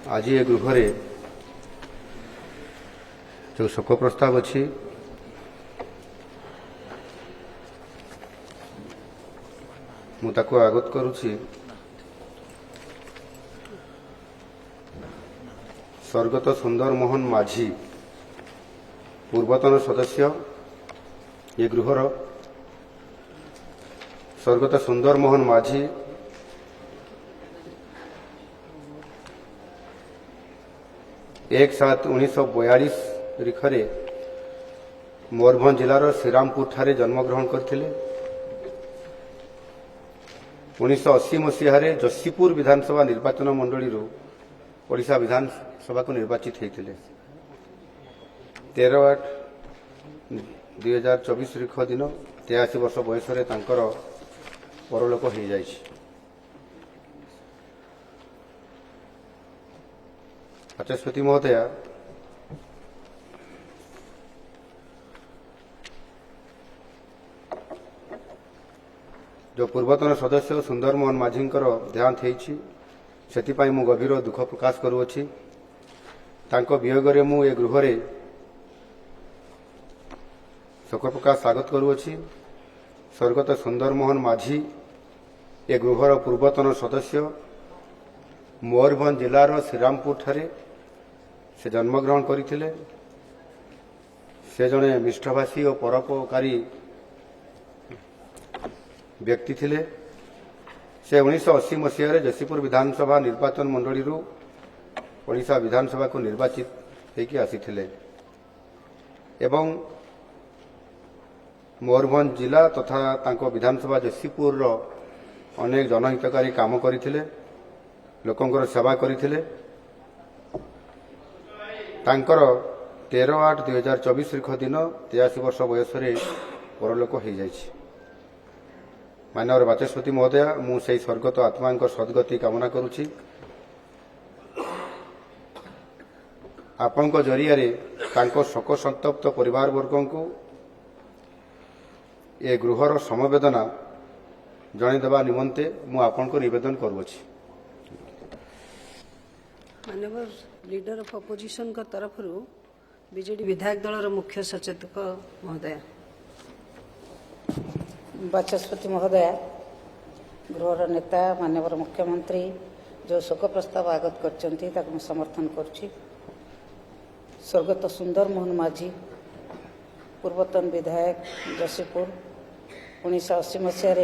आज ये गृह जो शोक प्रस्ताव अच्छी मुझे आगत करुच्ची स्वर्गत सुंदर मोहन माझी पूर्वतन सदस्य ये गृहर स्वर्गत सुंदर मोहन माझी 1/7/1942 तारीखरे मयूरभंज जिलार श्रीरामपुर ठारे जन्मग्रहण करते 1980 मसीह जशीपुर विधानसभा निर्वाचन मंडली ओडिशा विधानसभा को निर्वाचित होते 13/8/2024 तारीख दिन 83 वर्ष बयस परलोक हो जाए। बाचस्पति महोदय, जो पूर्वतन सदस्य सुंदर मोहन माझी देहांत होती से मु गभीर दुख प्रकाश करुच्ची। वियोगे मु ए गृह शोक प्रकाश स्वागत करुच्ची। स्वर्गत सुंदर मोहन माझी ए गृहर पूर्वतन सदस्य मयूरभंज जिलार श्रीरामपुर ठारे से जन्मग्रहण करते से जड़े मिष्टभाषी और परोपकारी व्यक्ति थिले। से 1980 मसीह जशीपुर विधानसभा निर्वाचन मंडली ओडिशा विधानसभा को निर्वाचित होकर आसीथिले एवं मयूरभंज जिला तथा तांको विधानसभा जशीपुर अनेक जनहितकारी काम करथिले, लोकंकर सेवा करथिले। तांकर 13/8/2024 तारीख दिन 83 वर्ष बयस परलोक हो जाए। माननीय बाचस्पति महोदय, मुझे स्वर्गत आत्मा सद्गति कामना करुच्ची। आपण जरिया शोक संतप्त परिवार वर्ग को ए गृहर समवेदना जनईदेवा निमंते मुझे निवेदन करुच्ची। माननीय लीडर ऑफ अपोजिशन का तरफ बीजेडी विधायक दल मुख्य सचेतक महोदय, बाचस्पति महोदय, गृहर नेता माननीय मुख्यमंत्री जो शोक प्रस्ताव आगत कर समर्थन करुच्ची। स्वर्गत सुंदर मोहन माझी पूर्वतन विधायक जशीपुर 1980 मसीह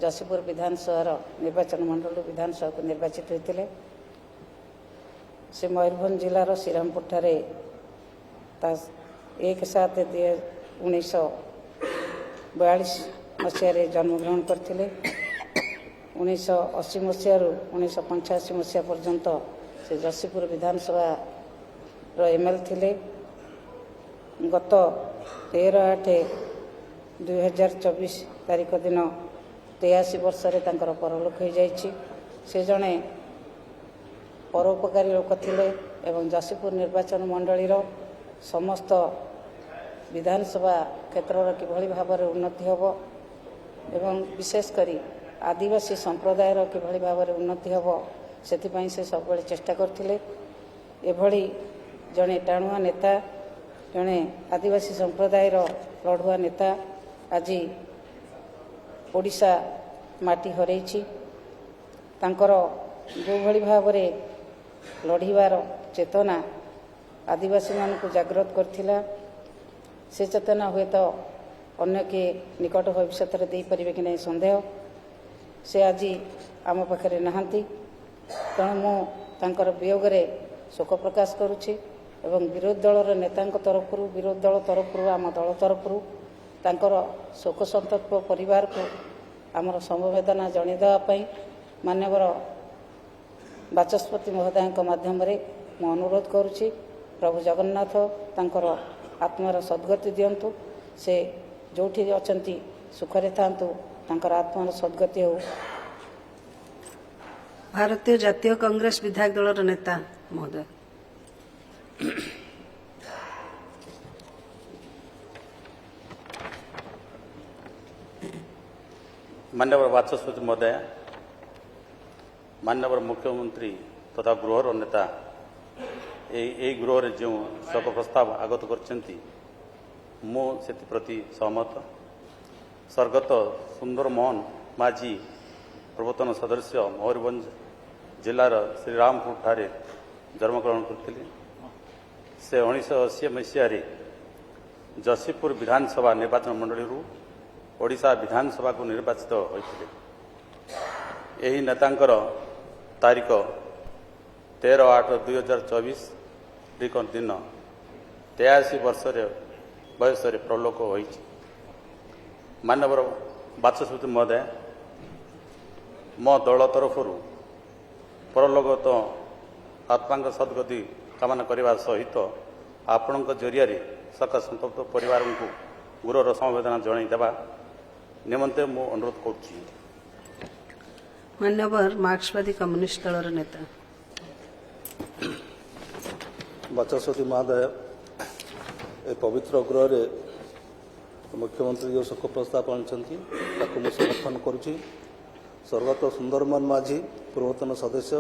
जशीपुर विधानसभा निर्वाचन मंडल विधानसभा को निर्वाचित होते से मयूरभंज जिलार श्रीरामपुर ठारे 1/7/1942 मसीह जन्मग्रहण करते 1980 मसीह 1985 मसीह पर्यंत से जशीपुर विधानसभा एमएल थिले। गत 13/8/2024 तारीख दिन 83 वर्ष परलोक हो जाए। से जड़े परोपकारी लोक थिले एवं जशीपुर निर्वाचन मंडली समस्त विधानसभा क्षेत्र किभली भाव में उन्नति हम एवं विशेषकर आदिवासी संप्रदाय किभली भाव में उन्नति हम से सब चेष्टा करथिले। एभली जड़े टाणुआ नेता जड़े आदिवासी संप्रदाय लड़ुआ नेता आज ओडिशा माटी हरैछि। तांकर जो भली भाव में लड़ीबार चेतना आदिवासी मानक जागृत करथिला से चेतना हुए तो अन्य के निकट भविष्य में दे पारे कि नहीं संदेह। से आज आम पाखे नहांती तेणु मुझे वियोगे शोक प्रकाश करुच्ची एवं विरोधी दलर नेता तरफ विरोधी दल तरफ आम दल तरफ तांकर शोक संतप्त परिवार को आमर समवेदना जनईदेवाई माननीय बाचस्पति महोदय माध्यम मु अनुरोध करुच्ची। प्रभु जगन्नाथ तांकर आत्मार सद्गति दियंतु। से जोठी अछंती सुखरे थांतु, तांकर आत्मार सद्गति हो। भारतीय जातीय कांग्रेस विधायक दलर नेता महोदय, माननीय बाचस्पति महोदय, माननीय मुख्यमंत्री तथा गृहर नेता यही गृह जो शोक प्रस्ताव आगत करती प्रति सहमत। स्वर्गत सुंदर मोहन माझी पूर्वतन सदस्य मयूरभंज जिलार श्रीरामपुर ठारे जन्मग्रहण करते। से 1980 मसीह जसीपुर विधानसभा निर्वाचन मंडली ओडिशा विधानसभा को निर्वाचित होते। यही नेतांकर तारीख 13/8/2024 दिन 83 वर्ष बयस प्रलोक हो। माननीय बाचस्पति महोदय मो दल तरफ परलोकत आत्मा सद्गति कामना करने सहित आपण जरिया शोक संतप्त परिवार को गुरुर समवेदना जनईदेवा निमंते मु अनुरोध करुच्ची। मान्यवर मार्क्सवादी कम्युनिस्ट दलर नेता बाचस्पति महोदय ए पवित्र गृह मुख्यमंत्री जो शोक प्रस्ताव आनी समर्थन करुच्ची। स्वर्गत सुंदरमोहन माझी पूर्वतन सदस्य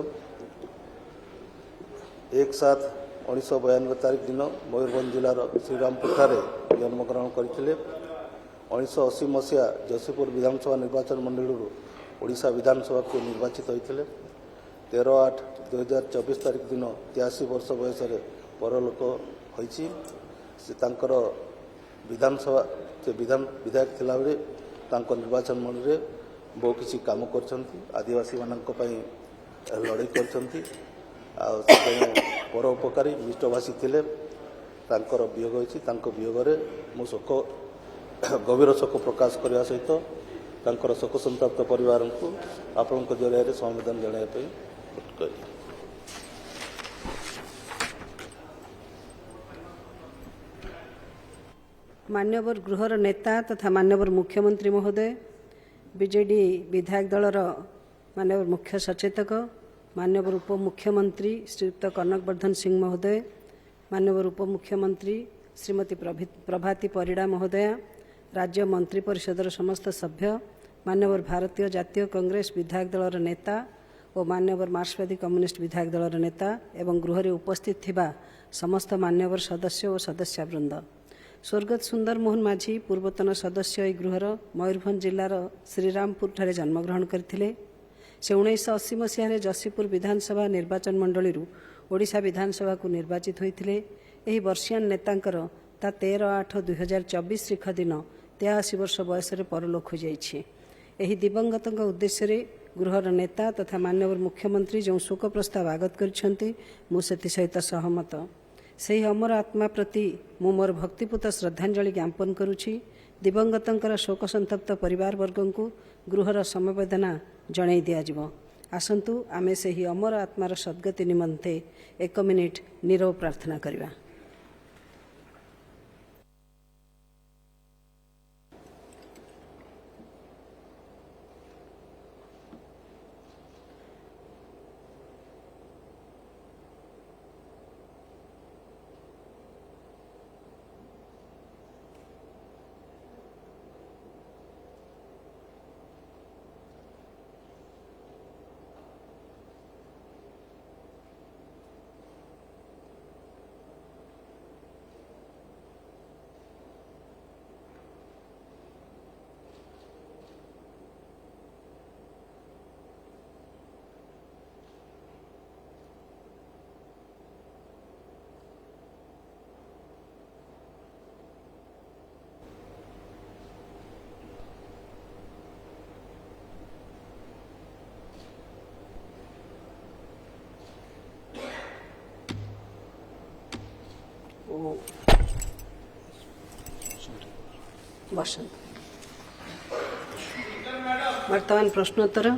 1/7/1992 तारीख दिन मयूरभंज जिलार श्रीरामपुर ठारे जन्मग्रहण करते। 1980 मसीहा जसीपुर विधानसभा निर्वाचन मंडली ओडिशा विधानसभा को निर्वाचित होते। 13/8/2024 तारीख दिन 83 वर्ष बयस परलोक होती। विधानसभा से विधायक थिला बेले निर्वाचन मंडली बहु किसी काम कर आदिवासी मानक लड़ाई कर परोपकारी मिष्टभाषी थे। वियोग होती वियोग मु शोक गभीर शोक प्रकाश करने सहित शोक संतप्त परिवार को आपण जरिया संवेदन जनाइए। मान्यवर गृहर नेता तथा मान्यवर मुख्यमंत्री महोदय बीजेडी विधायक दलर मान्यवर मुख्य सचेतक मान्यवर उपमुख्यमंत्री श्रीयुक्त कनकवर्धन सिंह महोदय मान्यवर उपमुख्यमंत्री श्रीमती प्रभाती परिड़ा महोदया राज्य मंत्री परिषदर समस्त सभ्य मान्यवर भारतीय जातीय कांग्रेस विधायक दलर नेता और मान्यवर मार्क्सवादी कम्युनिस्ट विधायक दलर नेता एवं गृह उपस्थित थिबा समस्त मान्यवर सदस्य और सदस्यवृंद स्वर्गत सुंदर मोहन माझी पूर्वतन सदस्य यह गृहर मयूरभंज जिलार श्रीरामपुर ठारे जन्मग्रहण करथिले। से 1980 मसीह जसीपुर विधानसभा निर्वाचन मंडली ओडिशा विधानसभा को निर्वाचित होते। यही वर्षियान नेतांकर ता 13/8/2024 तारीख दिन 83 वर्ष बयस परलोक हो जाइछि। एही दिवंगत उद्देश्य गृहर नेता तथा मान्यवर मुख्यमंत्री जो शोक प्रस्ताव आगत करिसेंति मु सेति सहित सहमत। सही अमर आत्मा प्रति मु मोर भक्तिपूत श्रद्धांजलि ज्ञापन करुछि। दिवंगतंकर शोक संतप्त परिवार वर्ग को गृहर समवेदना जणाई दियाजिव। आसंतु आमे सही अमर आत्मार सद्गति निमंते 1 मिनिट नीरव प्रार्थना करिबा। बसंत वर्तमान प्रश्नोत्तर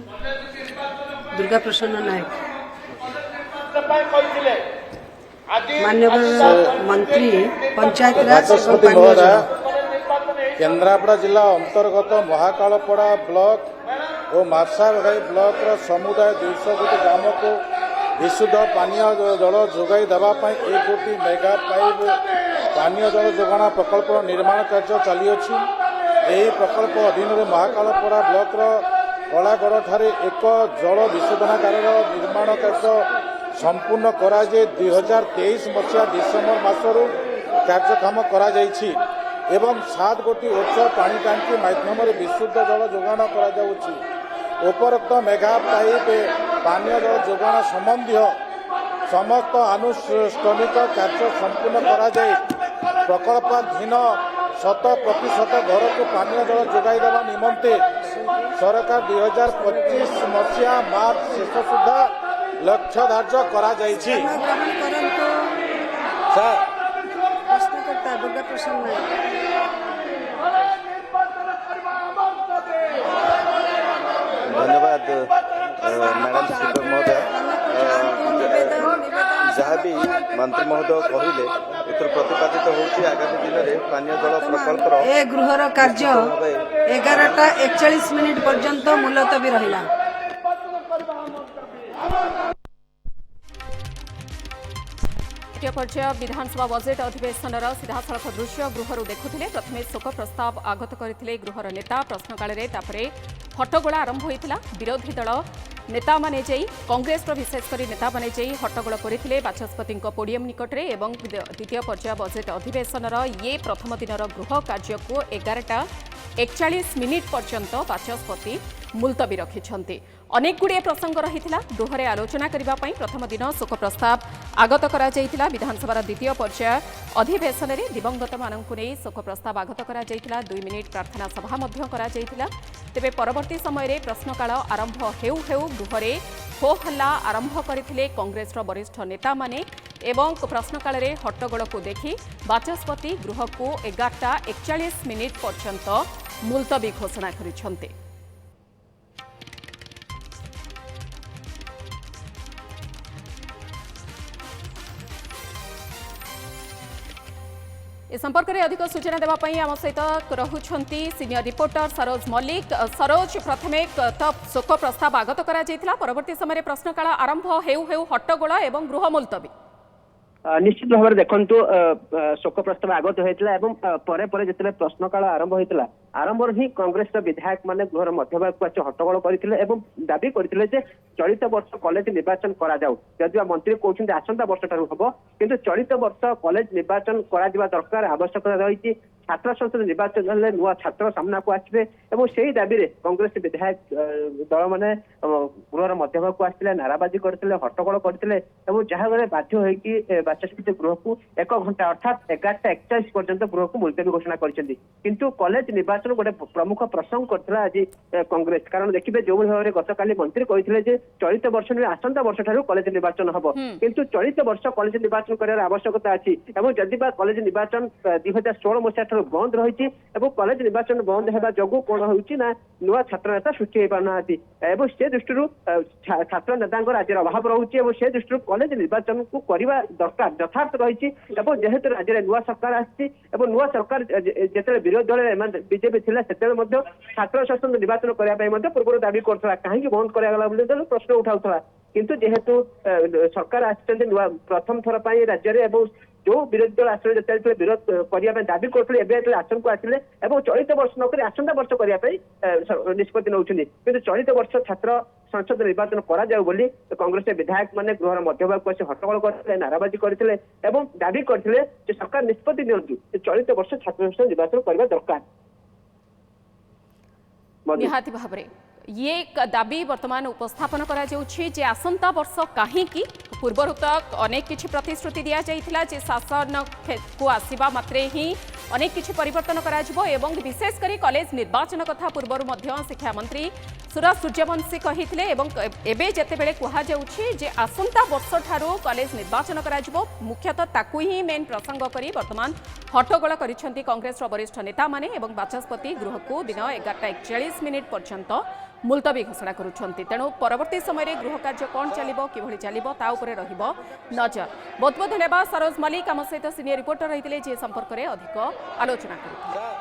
दुर्गा प्रसन्न नायक माननीय मंत्री पंचायत राज केन्द्रापड़ा जिला अंतर्गत महाकालपड़ा ब्लॉक और मार्साघाई ब्लॉक समुदाय 200 गोटी ग्राम को विशुद्ध पानीय जल जोगाई देवाई 1 कोटी मेगा पाइप पानीय जल जोगाण प्रकल्प निर्माण कार्य चली प्रकल्प अधीन महाकालपड़ा ब्लॉक କଳାଗଡ଼ଠାରେ ଏକ ଜଳ ବିଶୋଧନାଗାରର ନିର୍ମାଣ କାର୍ଯ୍ୟ ସମ୍ପୂର୍ଣ୍ଣ କରାଯାଇ 2023 ମସିହା ଡିସେମ୍ବର ମାସରୁ କାର୍ଯ୍ୟକ୍ରମ କରାଯାଇଛି ଏବଂ 7 ଗୋଟି ଉଚ୍ଚ ପାଣି ଟାଙ୍କି ମାଧ୍ୟମରେ ବିଶୁଦ୍ଧ ଜଳ ଯୋଗାଣ କରାଯାଉଛି। ଉପରୋକ୍ତ ମେଗା ପାଇପ୍ ପାନୀୟ ଜଳ ଯୋଗାଣ ସମ୍ବନ୍ଧୀୟ ସମସ୍ତ ଆନୁଷ୍ଠାନିକ କାର୍ଯ୍ୟ ସମ୍ପୂର୍ଣ୍ଣ କରାଯାଇ ପ୍ରକଳ୍ପାଧୀନ 100% ଘରକୁ ପାନୀୟ ଜଳ ଯୋଗାଇ ଦେବା ନିମନ୍ତେ ସରକାର 2025 ମସିହା ମାର୍ଚ୍ଚ ଶେଷ ସୁଦ୍ଧା ଲକ୍ଷ୍ୟ ଧାର୍ଯ୍ୟ କରାଯାଇଛି। ଗ୍ରହଣ କରନ୍ତୁ। ସାର୍ ପ୍ରଶ୍ନକର୍ତ୍ତା ଦୁର୍ଗା ପ୍ରସନ୍ନ ନାୟକ। धन्यवाद मैडम स्पीकर महोदय। जहाँ भी मंत्री महोदय कहले एथर प्रतिपादित होची आगामी दिन में पानीय जल प्रकल्पर ए गृहर कार्य 11:41 पर्यंत मुलतवी रहिला। तृतीय पर्याय विधानसभा बजेट अधिवेशन सीधासख दृश्य गृहर देखुले। प्रथमे शोक प्रस्ताव आगत करते गृहर नेता प्रश्नकाल हट्टगोल आरंभ होता। विरोधी दल नेता माने कांग्रेस विशेषकर नेता माने हट्टगोल करते बाचस्पति पोडियम निकटरे। द्वितीय पर्याय बजेट अधिवेशन ये प्रथम दिन गृह कार्य को 11:41 पर्यंत बाचस्पति मुलतवी रखिछन्ति। अनेक गुड़िए प्रसंग रही गृह आलोचना करने प्रथम दिन शोक प्रस्ताव आगत करा जायतिला। विधानसभा द्वितीय पर्याय अधिवेशन में दिवंगत मानक नहीं शोक प्रस्ताव आगत करा जायतिला। 2 मिनिट प्रार्थना सभा करा जायतिला। तेबे परवर्ती समय प्रश्नकाल आरंभ हेउ हेउ गृह हो हल्ला आरंभ करथिले कांग्रेस वरिष्ठ नेता माने एवं प्रश्नकाल हट्टगोल को देखि बाचस्पति गृह को 11:41 पर्यंत मुलतवी घोषणा करिसंते। ए संपर्क में अधिक सूचना देवाई आम सहित रहुछंती सीनियर रिपोर्टर सरोज मल्लिक। सरोज, प्रथमे तो शोक प्रस्ताव आगत करा जायतिला, परवर्ती समय प्रश्नकाल आरंभ हेउ हेउ हट्टगोल एवं गृह मुलतवी। निश्चित भाव में देखु शोक प्रस्ताव आगत होता है जिते प्रश्नकाल आरंभ होता आरंभ ही कांग्रेस विधायक माने गृहर मध्यभाग को आसी हट्टगोल करते दाबी करते चलित वर्ष कॉलेज निर्वाचन करा जाऊ। यदि मंत्री कहते आसंता वर्ष ठारू हम किंतु चलित वर्ष कॉलेज निर्वाचन करा दरकार आवश्यकता रही। छात्र संसद निर्वाचन हेल्ले नुआ छात्र सामना को आसवे और से ही दाबी कांग्रेस विधायक दल मैंने गृहर मध्यभाग को आसते नाराबाजी करते हट्टगोल करते जहाँफल बाध्य होगी बाचस्पति गृह को 1 घंटा अर्थात 11:41 पर्यंत गृह को मुलतवी घोषणा करछन्ती। किंतु कॉलेज निर्वाचन गोटे प्रमुख प्रसंग करथिला आज कांग्रेस। कारण देखिए जो भाव में गतकाली मंत्री कहते चलित वर्ष नुहे आसंता वर्ष ठारू कॉलेज निर्वाचन हम किंतु चलित वर्ष कॉलेज निर्वाचन करार आवश्यकता अच्छी और जदि कॉलेज निर्वाचन 2016 मसीहा बंद रही कॉलेज निर्वाचन बंद होगा जो कौन होना नुआ छात्र नेता सृष्टि हो पारना से दृष्टि छात्र नेता राज्य अभाव रोचे से दृष्टि कॉलेज निर्वाचन को करवा दरकार यथार्थ रही। जेहेतु राज्य में नुआ सरकार आसी नुआ सरकार जिते विरोधी दल बीजेपी थी से छात्र शासन निर्वाचन करने पूर्व दाबी करता कहीं बंद करागला प्रश्न उठाऊला किंतु जेहेतु सरकार आसी प्रथम थर राज्य में जो विरोधी दल आसले जो विरोध करने दाबी करते आसन को आसिले चलित वर्ष नक आसंता वर्ष करने निष्पत्ति नौ किंतु चलित वर्ष छात्र संसद निर्वाचन करा जाऊ बोली कांग्रेस विधायक माने गृहर मध्यभाग को हट्टगोल करते नाराबाजी करते दाबी करते सरकार निष्पत्ति नियंतु चलित वर्ष छात्र संसद निर्वाचन करने दरकार। निहाती भाव में ये दाबी वर्तमान उपस्थापन करा जाउछि जे आसंता वर्ष कहीं पूर्वर तक अनेक किछि प्रतिश्रुति दिया जाइथिला जे शासन को आसीबा मात्रे ही अनेक किछि परिवर्तन करा जिवो एवं विशेषकर कॉलेज निर्वाचन कथा पूर्वर मध्य शिक्षा मंत्री सुरेश सूर्यवंशी कहिथिले एवं एबे जेतेबेले कुहा जाउछि जे आसंता वर्ष ठारू कॉलेज निर्वाचन करा जिवो मुख्यतः ताकू ही मेन प्रसंग करी वर्तमान हट्टगोल करिसेंती कांग्रेस वरिष्ठ नेता माने एवं बाचस्पति गृह को दिन 11:41 पर्यंत मुलतवी घोषणा करुछंती। तेणु परवर्ती समय गृह कार्य कौन चलिबो किभଳି चलिबो ता उपरे रहिबो नजर। बहुत बहुत धन्यवाद सरोज मल्लिक आम सहित सीनियर रिपोर्टर रही जे संपर्क में अधिक आलोचना करुଥିଲେ।